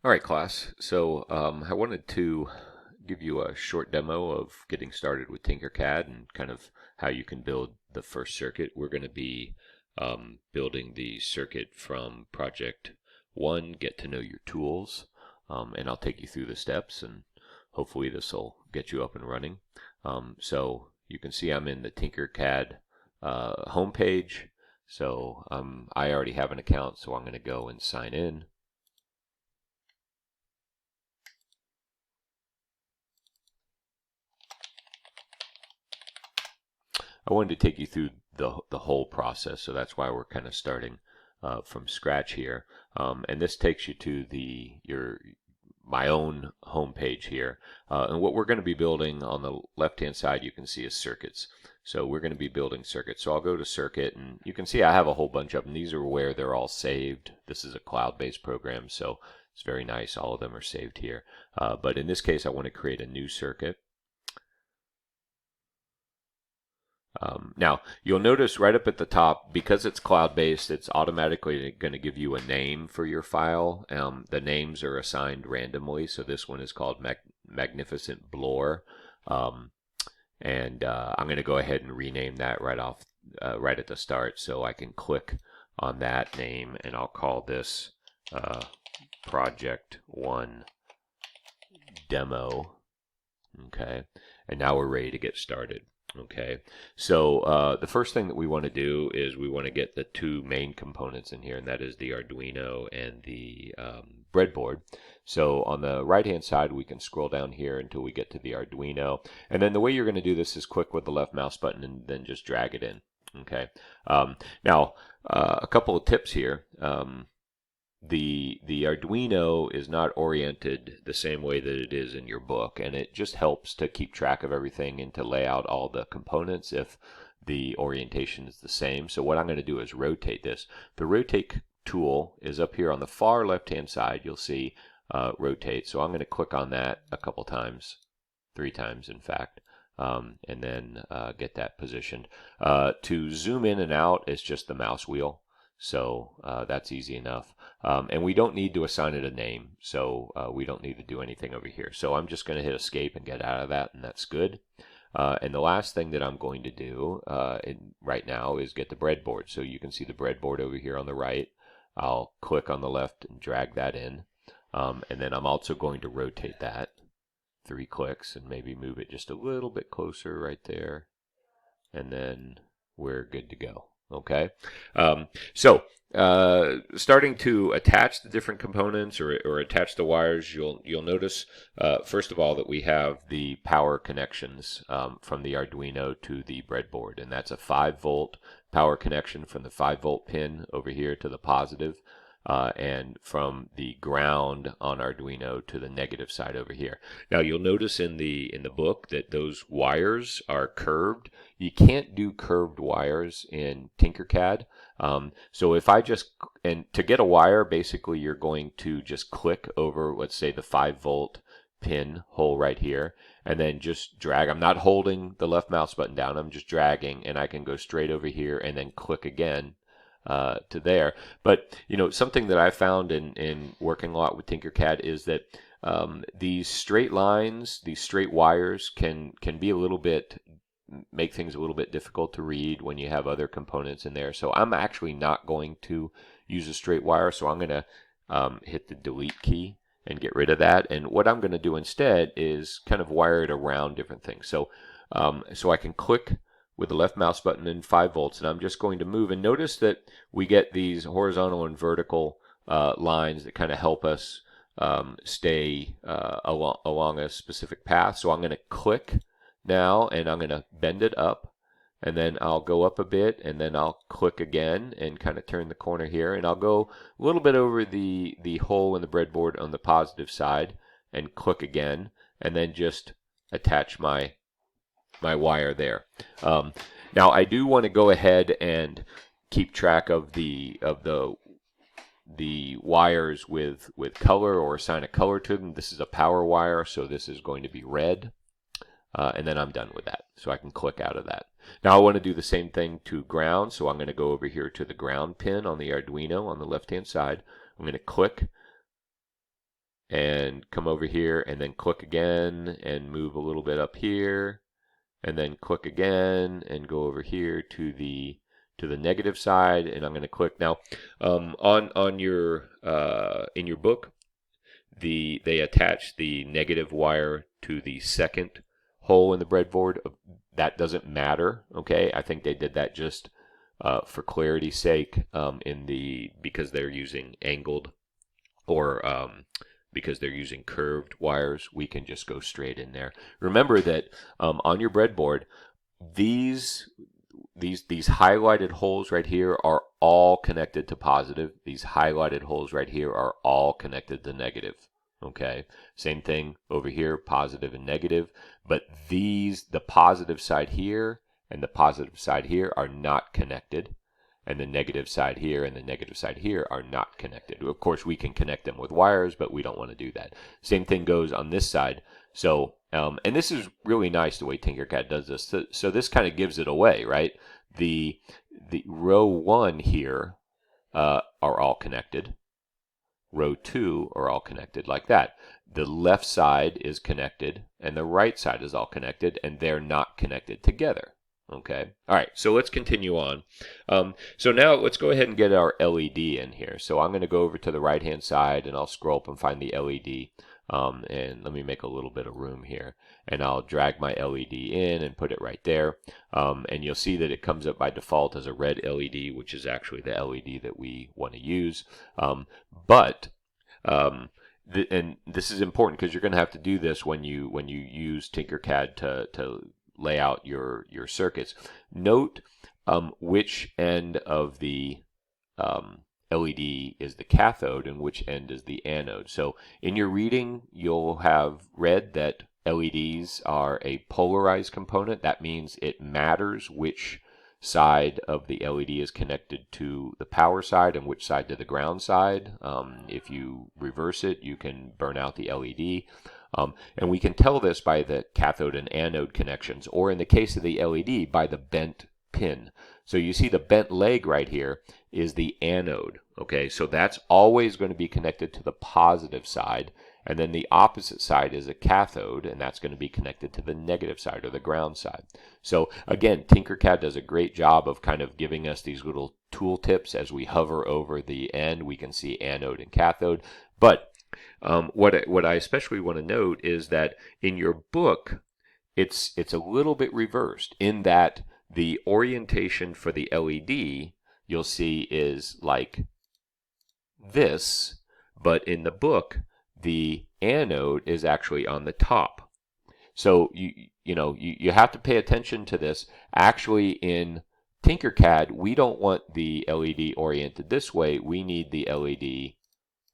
All right, class. So I wanted to give you a short demo of getting started with TinkerCAD and kind of how you can build the first circuit. We're going to be building the circuit from project 1, Get to Know Your Tools, and I'll take you through the steps and hopefully this will get you up and running. So you can see I'm in the TinkerCAD homepage. So I already have an account, so I'm going to go and sign in. I wanted to take you through the whole process, so that's why we're kind of starting from scratch here. And this takes you to my own homepage here. And what we're going to be building on the left-hand side, you can see is circuits. So we're going to be building circuits. So I'll go to circuit, and you can see I have a whole bunch of them. These are where they're all saved. This is a cloud-based program, so it's very nice. All of them are saved here. But in this case, I want to create a new circuit. Now, you'll notice right up at the top, because it's cloud-based, it's automatically going to give you a name for your file. The names are assigned randomly, so this one is called Magnificent Blore. And I'm going to go ahead and rename that right at the start, so I can click on that name, and I'll call this Project 1 Demo. Okay, and now we're ready to get started. Okay, so the first thing that we want to do is we want to get the two main components in here, and that is the Arduino and the breadboard. So on the right hand side, we can scroll down here until we get to the Arduino, and then the way you're going to do this is click with the left mouse button and then just drag it in. Okay, now a couple of tips here. The Arduino is not oriented the same way that it is in your book, and it just helps to keep track of everything and to lay out all the components if the orientation is the same. So what I'm going to do is rotate this. The rotate tool is up here on the far left hand side. You'll see rotate. So I'm going to click on that a couple times, 3 times in fact, and then get that positioned. To zoom in and out is just the mouse wheel. So that's easy enough. And we don't need to assign it a name, so we don't need to do anything over here. So I'm just going to hit escape and get out of that, and that's good. And the last thing that I'm going to do right now is get the breadboard. So you can see the breadboard over here on the right. I'll click on the left and drag that in. And then I'm also going to rotate that 3 clicks and maybe move it just a little bit closer right there. And then we're good to go. Okay, so starting to attach the different components or attach the wires, you'll notice first of all that we have the power connections from the Arduino to the breadboard, and that's a 5-volt power connection from the 5-volt pin over here to the positive, and from the ground on Arduino to the negative side over here. Now you'll notice in the book that those wires are curved. You can't do curved wires in TinkerCAD. So if I and to get a wire, basically you're going to just click over, let's say, the 5-volt pin hole right here, and then just drag. I'm not holding the left mouse button down. I'm just dragging, and I can go straight over here and then click again to there. But something that I found in working a lot with TinkerCAD is that these straight lines, these straight wires can be a little bit, make things a little bit difficult to read when you have other components in there. So I'm actually not going to use a straight wire, so I'm going to hit the delete key and get rid of that. And what I'm going to do instead is kind of wire it around different things. So I can click with the left mouse button in 5 volts, and I'm just going to move. And notice that we get these horizontal and vertical lines that kind of help us stay along a specific path. So I'm going to click now, and I'm going to bend it up, and then I'll go up a bit, and then I'll click again and kind of turn the corner here, and I'll go a little bit over the hole in the breadboard on the positive side and click again, and then just attach my wire there. Now I do want to go ahead and keep track of the wires with color, or assign a color to them. This is a power wire, so this is going to be red. And then I'm done with that, so I can click out of that. Now I want to do the same thing to ground, so I'm going to go over here to the ground pin on the Arduino on the left hand side. I'm going to click and come over here and then click again and move a little bit up here, and then click again and go over here to the negative side, and I'm going to click now. On your in your book, they attach the negative wire to the second hole in the breadboard. That doesn't matter, okay? I think they did that just for clarity's sake, because they're using angled, or because they're using curved wires. We can just go straight in there. Remember that on your breadboard, these highlighted holes right here are all connected to positive. These highlighted holes right here are all connected to negative. Okay, same thing over here, positive and negative. But the positive side here and the positive side here are not connected, and the negative side here and the negative side here are not connected. Of course, we can connect them with wires, but we don't want to do that. Same thing goes on this side. So, and this is really nice the way TinkerCAD does this. So this kind of gives it away, right? The row 1 here are all connected. Row 2 are all connected like that. The left side is connected, and the right side is all connected, and they're not connected together. Okay. All right. So let's continue on. So now let's go ahead and get our LED in here. So I'm going to go over to the right-hand side, and I'll scroll up and find the LED. And let me make a little bit of room here, and I'll drag my LED in and put it right there. And you'll see that it comes up by default as a red LED, which is actually the LED that we want to use. And this is important because you're going to have to do this when you use TinkerCAD to lay out your circuits. Note which end of the LED is the cathode and which end is the anode. So in your reading, you'll have read that LEDs are a polarized component. That means it matters which side of the LED is connected to the power side and which side to the ground side. If you reverse it, you can burn out the LED. And we can tell this by the cathode and anode connections, or in the case of the LED, by the bent pin. So you see the bent leg right here is the anode. Okay, so that's always going to be connected to the positive side, and then the opposite side is a cathode, and that's going to be connected to the negative side, or the ground side. So again, TinkerCAD does a great job of kind of giving us these little tool tips. As we hover over the end, we can see anode and cathode. But what I especially want to note is that in your book, it's a little bit reversed, in that the orientation for the LED, you'll see, is like this, but in the book, the anode is actually on the top. So you have to pay attention to this. Actually, in TinkerCAD, we don't want the LED oriented this way. We need the LED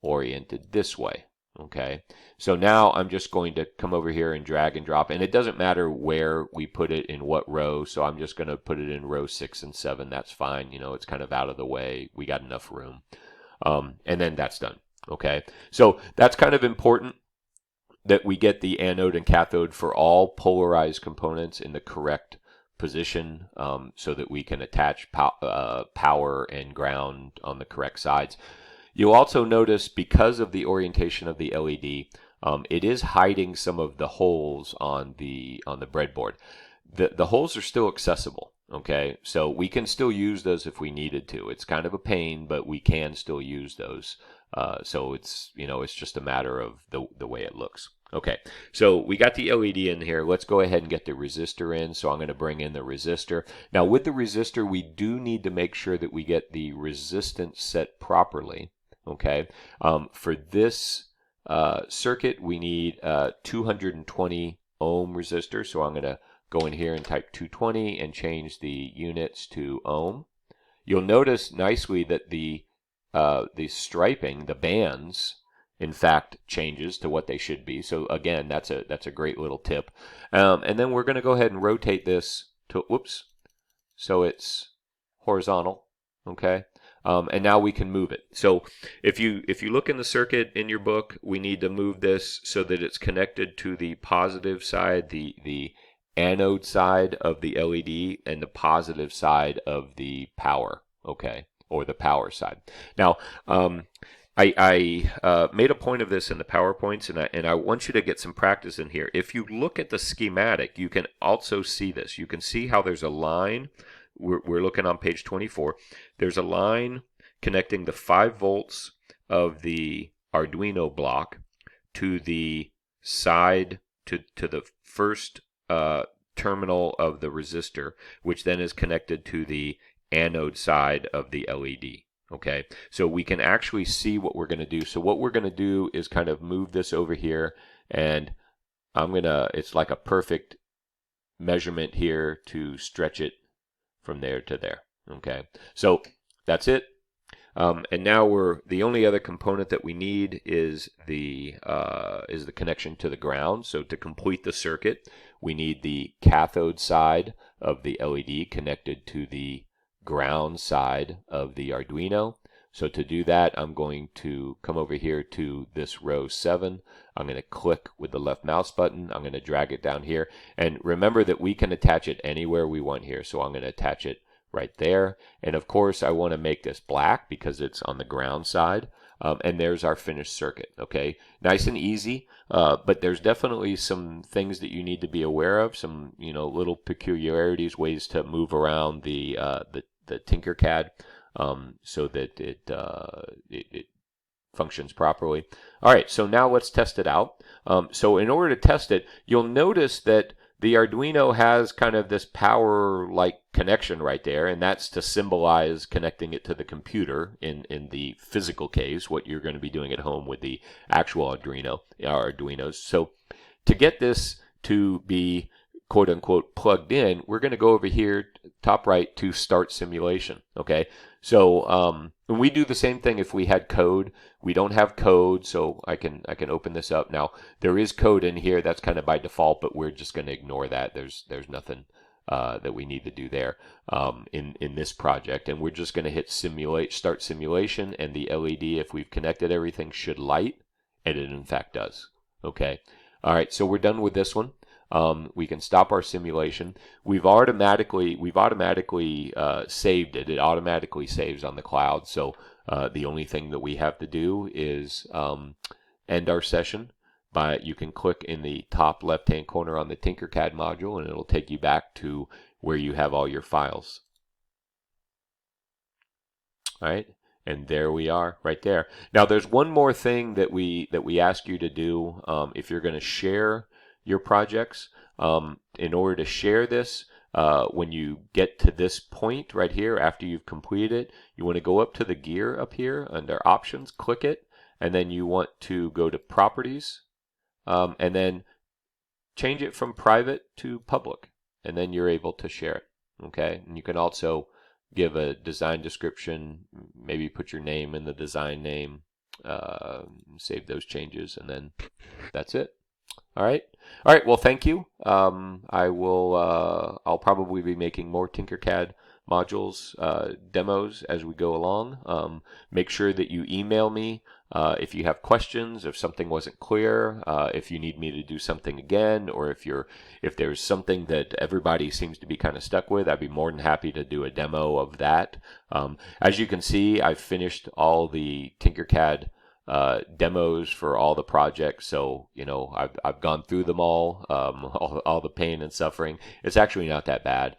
oriented this way. Okay, so now I'm just going to come over here and drag and drop, and it doesn't matter where we put it in what row, so I'm just going to put it in row 6 and 7. That's fine. It's kind of out of the way. We got enough room. And then that's done. Okay, so that's kind of important that we get the anode and cathode for all polarized components in the correct position, so that we can attach power and ground on the correct sides. You'll also notice, because of the orientation of the LED, it is hiding some of the holes on the breadboard. The holes are still accessible. Okay, so we can still use those if we needed to. It's kind of a pain, but we can still use those. So it's just a matter of the way it looks. Okay, so we got the LED in here. Let's go ahead and get the resistor in. So I'm going to bring in the resistor. Now with the resistor, we do need to make sure that we get the resistance set properly. Okay, for this circuit, we need 220 ohm resistor. So I'm going to go in here and type 220 and change the units to ohm. You'll notice nicely that the striping, the bands, in fact, changes to what they should be. So again, that's a great little tip. And then we're going to go ahead and rotate this to, so it's horizontal. Okay. And now we can move it. So if you look in the circuit in your book, we need to move this so that it's connected to the positive side, the anode side of the LED, and the positive side of the power, okay, or the power side. Now, I made a point of this in the PowerPoints, and I want you to get some practice in here. If you look at the schematic, you can also see this. You can see how there's a line. We're looking on page 24. There's a line connecting the 5 volts of the Arduino block to the side, to the first terminal of the resistor, which then is connected to the anode side of the LED. Okay, so we can actually see what we're going to do. So what we're going to do is kind of move this over here, and it's like a perfect measurement here to stretch it from there to there. Okay, so that's it. And now the only other component that we need is the connection to the ground. So to complete the circuit, we need the cathode side of the LED connected to the ground side of the Arduino. So to do that, I'm going to come over here to this row 7. I'm going to click with the left mouse button. I'm going to drag it down here. And remember that we can attach it anywhere we want here. So I'm going to attach it right there. And of course, I want to make this black because it's on the ground side. And there's our finished circuit. Okay, nice and easy. But there's definitely some things that you need to be aware of. Some little peculiarities, ways to move around the TinkerCAD so that it functions properly. All right, so now let's test it out. So in order to test it, you'll notice that the Arduino has kind of this power-like connection right there, and that's to symbolize connecting it to the computer in the physical case, what you're going to be doing at home with the actual Arduinos. So to get this to be quote-unquote plugged in, we're going to go over here, top right, to Start Simulation. Okay, so we do the same thing if we had code. We don't have code, so I can open this up. Now, there is code in here. That's kind of by default, but we're just going to ignore that. There's nothing that we need to do there in this project. And we're just going to hit Start Simulation, and the LED, if we've connected everything, should light, and it in fact does. Okay, all right, so we're done with this one. We can stop our simulation. We've automatically saved it. It automatically saves on the cloud. So the only thing that we have to do is end our session. You can click in the top left-hand corner on the TinkerCAD module, and it'll take you back to where you have all your files. All right. And there we are, right there. Now, there's one more thing that we ask you to do if you're going to share your projects. In order to share this, when you get to this point right here, after you've completed it, you want to go up to the gear up here under Options, click it, and then you want to go to Properties, and then change it from private to public, and then you're able to share it. Okay, and you can also give a design description, maybe put your name in the design name, save those changes, and then that's it. All right. Well, thank you. I'll probably be making more TinkerCAD modules demos as we go along. Make sure that you email me if you have questions, if something wasn't clear, if you need me to do something again, or if there's something that everybody seems to be kind of stuck with. I'd be more than happy to do a demo of that. As you can see, I've finished all the TinkerCAD demos for all the projects, so I've gone through them all the pain and suffering. It's actually not that bad.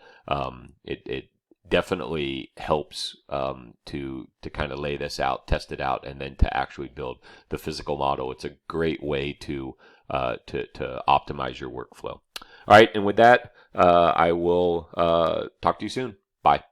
It definitely helps to kind of lay this out, test it out, and then to actually build the physical model. It's a great way to optimize your workflow. All right, and with that, I will talk to you soon. Bye.